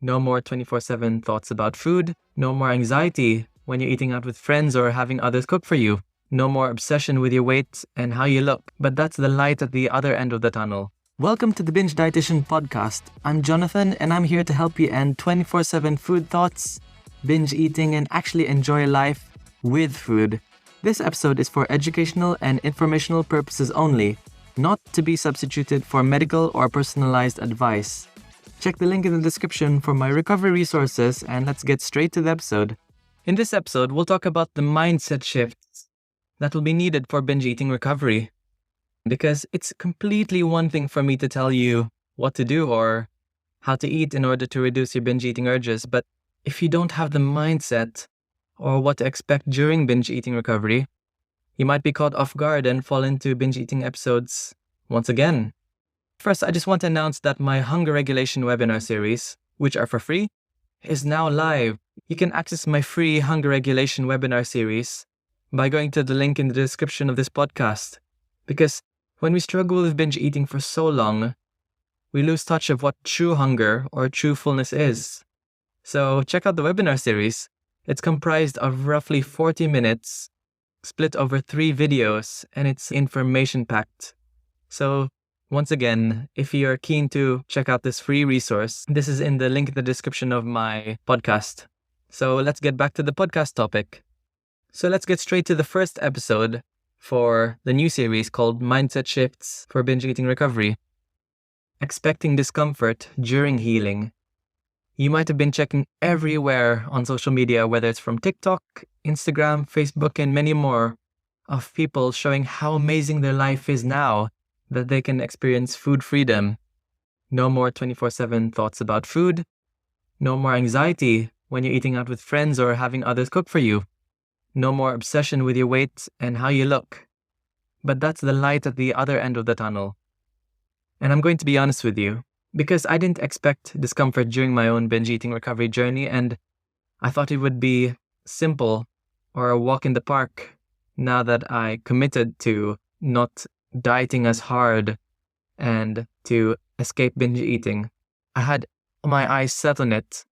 No more 24/7 thoughts about food. No more anxiety when you're eating out with friends or having others cook for you. No more obsession with your weight and how you look. But that's the light at the other end of the tunnel. Welcome to the Binge Dietitian podcast. I'm Jonathan and I'm here to help you end 24/7 food thoughts, binge eating, and actually enjoy life with food. This episode is for educational and informational purposes only, not to be substituted for medical or personalized advice. Check the link in the description for my recovery resources and let's get straight to the episode. In this episode, we'll talk about the mindset shifts that will be needed for binge eating recovery. Because it's completely one thing for me to tell you what to do or how to eat in order to reduce your binge eating urges, but if you don't have the mindset or what to expect during binge eating recovery, you might be caught off guard and fall into binge eating episodes once again. First, I just want to announce that my hunger regulation webinar series, which are for free, is now live. You can access my free hunger regulation webinar series by going to the link in the description of this podcast. Because when we struggle with binge eating for so long, we lose touch of what true hunger or true fullness is. So check out the webinar series. It's comprised of roughly 40 minutes, split over 3 videos, and it's information-packed. So once again, if you're keen to check out this free resource, this is in the link in the description of my podcast. So let's get back to the podcast topic. So let's get straight to the first episode for the new series called Mindset Shifts for Binge Eating Recovery. Expecting discomfort during healing. You might have been checking everywhere on social media, whether it's from TikTok, Instagram, Facebook, and many more, of people showing how amazing their life is now that they can experience food freedom. No more 24/7 thoughts about food. No more anxiety when you're eating out with friends or having others cook for you. No more obsession with your weight and how you look. But that's the light at the other end of the tunnel. And I'm going to be honest with you, because I didn't expect discomfort during my own binge eating recovery journey, and I thought it would be simple or a walk in the park now that I committed to not dieting as hard and to escape binge eating. I had my eyes set on it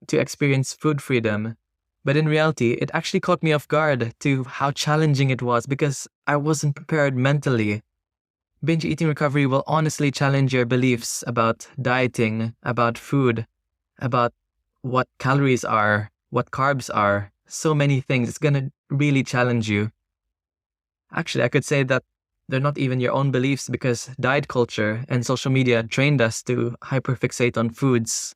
to experience food freedom. But in reality, it actually caught me off guard to how challenging it was because I wasn't prepared mentally. Binge eating recovery will honestly challenge your beliefs about dieting, about food, about what calories are, what carbs are, so many things. It's going to really challenge you. Actually, I could say that they're not even your own beliefs because diet culture and social media trained us to hyperfixate on foods,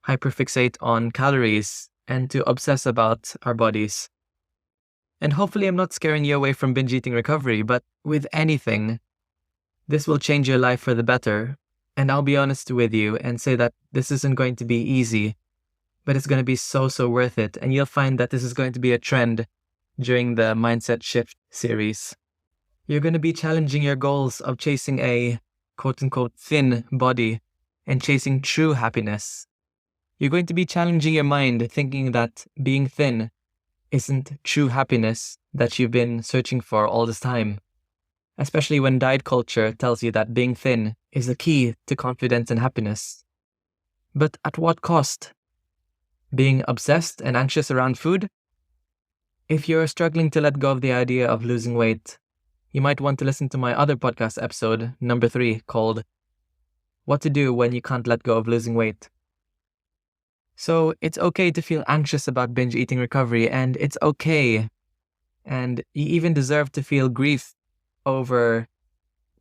hyperfixate on calories, and to obsess about our bodies. And hopefully I'm not scaring you away from binge eating recovery, but with anything, this will change your life for the better. And I'll be honest with you and say that this isn't going to be easy, but it's going to be so worth it. And you'll find that this is going to be a trend during the Mindset Shift series. You're going to be challenging your goals of chasing a quote-unquote thin body and chasing true happiness. You're going to be challenging your mind, thinking that being thin isn't true happiness that you've been searching for all this time. Especially when diet culture tells you that being thin is the key to confidence and happiness. But at what cost? Being obsessed and anxious around food? If you're struggling to let go of the idea of losing weight, you might want to listen to my other podcast episode, number 3, called What to Do When You Can't Let Go of Losing Weight. So it's okay to feel anxious about binge eating recovery, and it's okay. And you even deserve to feel grief over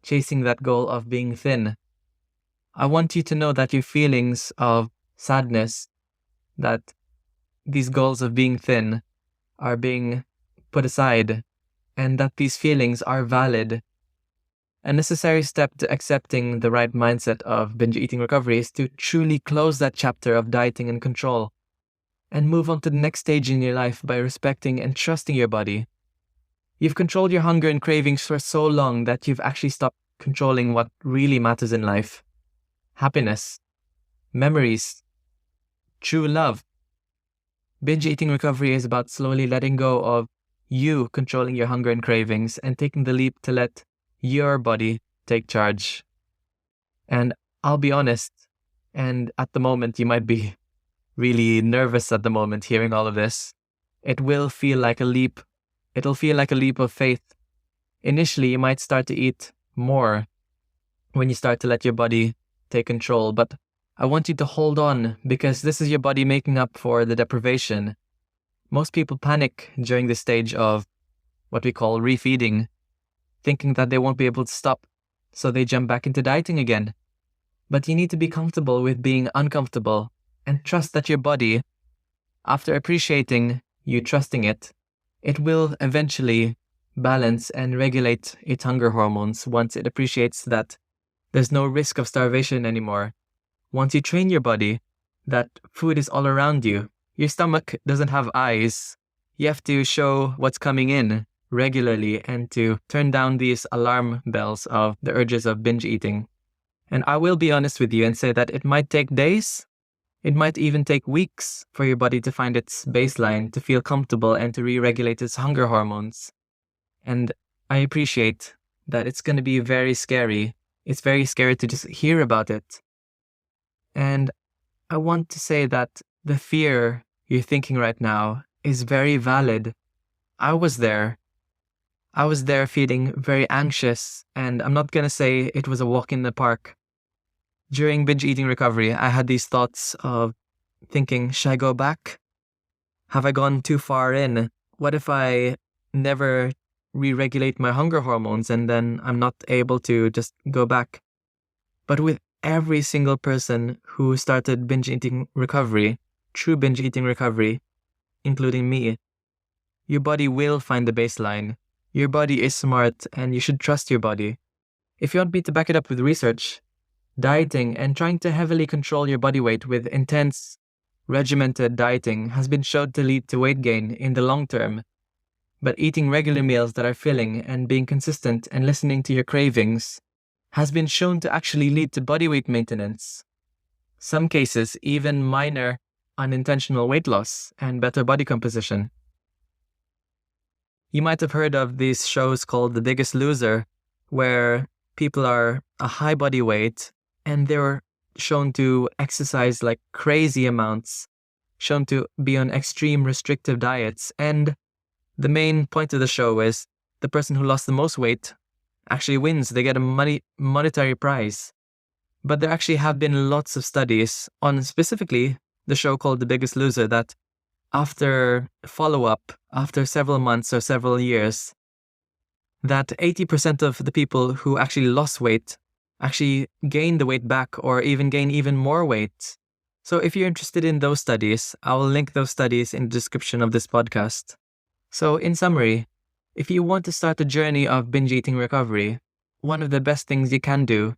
chasing that goal of being thin. I want you to know that your feelings of sadness, that these goals of being thin are being put aside, and that these feelings are valid. A necessary step to accepting the right mindset of binge eating recovery is to truly close that chapter of dieting and control and move on to the next stage in your life by respecting and trusting your body. You've controlled your hunger and cravings for so long that you've actually stopped controlling what really matters in life. Happiness, memories, true love. Binge eating recovery is about slowly letting go of you controlling your hunger and cravings and taking the leap to let your body take charge. And I'll be honest, and at the moment you might be really nervous at the moment hearing all of this. It will feel like a leap. It'll feel like a leap of faith. Initially, you might start to eat more when you start to let your body take control, but I want you to hold on because this is your body making up for the deprivation. Most people panic during this stage of what we call refeeding, thinking that they won't be able to stop, so they jump back into dieting again. But you need to be comfortable with being uncomfortable and trust that your body, after appreciating you trusting it, it will eventually balance and regulate its hunger hormones once it appreciates that there's no risk of starvation anymore. Once you train your body that food is all around you, your stomach doesn't have eyes. You have to show what's coming in regularly and to turn down these alarm bells of the urges of binge eating. And I will be honest with you and say that it might take days, it might even take weeks for your body to find its baseline, to feel comfortable and to re-regulate its hunger hormones. And I appreciate that it's going to be very scary. It's very scary to just hear about it. And I want to say that the fear you're thinking right now is very valid. I was there. I was there feeling very anxious, and I'm not going to say it was a walk in the park. During binge eating recovery, I had these thoughts of thinking, should I go back? Have I gone too far in? What if I never re-regulate my hunger hormones and then I'm not able to just go back? But with every single person who started binge eating recovery, true binge eating recovery, including me, your body will find the baseline. Your body is smart and you should trust your body. If you want me to back it up with research, dieting and trying to heavily control your body weight with intense, regimented dieting has been shown to lead to weight gain in the long term. But eating regular meals that are filling and being consistent and listening to your cravings has been shown to actually lead to body weight maintenance. Some cases, even minor unintentional weight loss and better body composition. You might have heard of these shows called The Biggest Loser, where people are a high body weight and they're shown to exercise like crazy amounts, shown to be on extreme restrictive diets. And the main point of the show is the person who lost the most weight actually wins. They get a monetary prize. But there actually have been lots of studies on specifically the show called The Biggest Loser that after follow-up, after several months or several years, that 80% of the people who actually lost weight actually gain the weight back or even gain even more weight. So if you're interested in those studies, I will link those studies in the description of this podcast. So in summary, if you want to start a journey of binge eating recovery, one of the best things you can do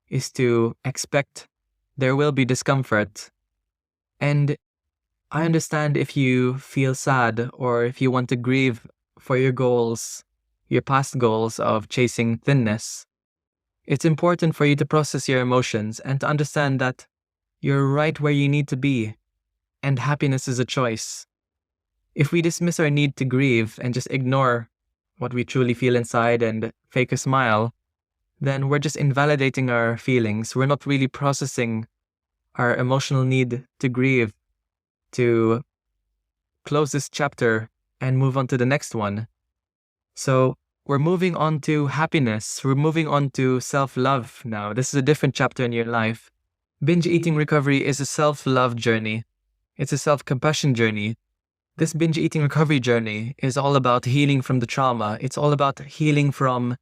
is to expect there will be discomfort. And I understand if you feel sad or if you want to grieve for your goals, your past goals of chasing thinness. It's important for you to process your emotions and to understand that you're right where you need to be, and happiness is a choice. If we dismiss our need to grieve and just ignore what we truly feel inside and fake a smile, then we're just invalidating our feelings. We're not really processing our emotional need to grieve, to close this chapter and move on to the next one. So we're moving on to happiness. We're moving on to self-love now. This is a different chapter in your life. Binge eating recovery is a self-love journey. It's a self-compassion journey. This binge eating recovery journey is all about healing from the trauma. It's all about healing from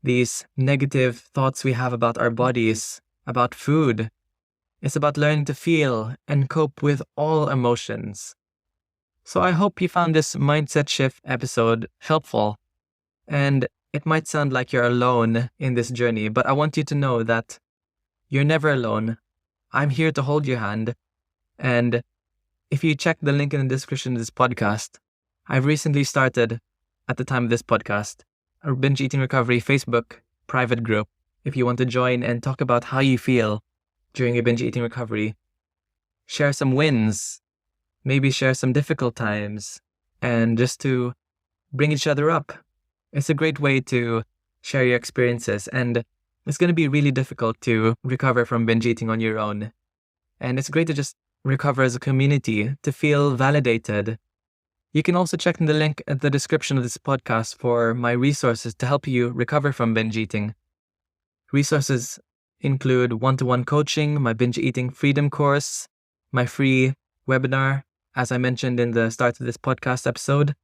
these negative thoughts we have about our bodies, about food. It's about learning to feel and cope with all emotions. So I hope you found this mindset shift episode helpful. And it might sound like you're alone in this journey, but I want you to know that you're never alone. I'm here to hold your hand. And if you check the link in the description of this podcast, I've recently started, at the time of this podcast, a binge eating recovery Facebook private group. If you want to join and talk about how you feel during your binge eating recovery, share some wins, maybe share some difficult times, and just to bring each other up. It's a great way to share your experiences, and it's going to be really difficult to recover from binge eating on your own. And it's great to just recover as a community, to feel validated. You can also check in the link at the description of this podcast for my resources to help you recover from binge eating. Resources include one-to-one coaching, my binge eating freedom course, my free webinar, as I mentioned in the start of this podcast episode.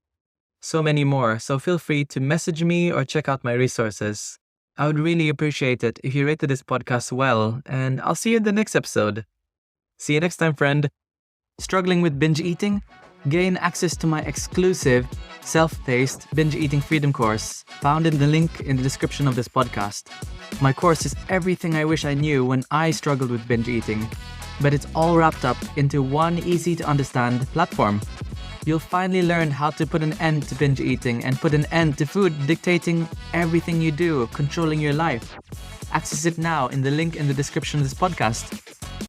So many more, so feel free to message me or check out my resources. I would really appreciate it if you rated this podcast well, and I'll see you in the next episode. See you next time, friend. Struggling with binge eating? Gain access to my exclusive, self-paced binge eating freedom course, found in the link in the description of this podcast. My course is everything I wish I knew when I struggled with binge eating, but it's all wrapped up into one easy-to-understand platform. You'll finally learn how to put an end to binge eating and put an end to food dictating everything you do, controlling your life. Access it now in the link in the description of this podcast.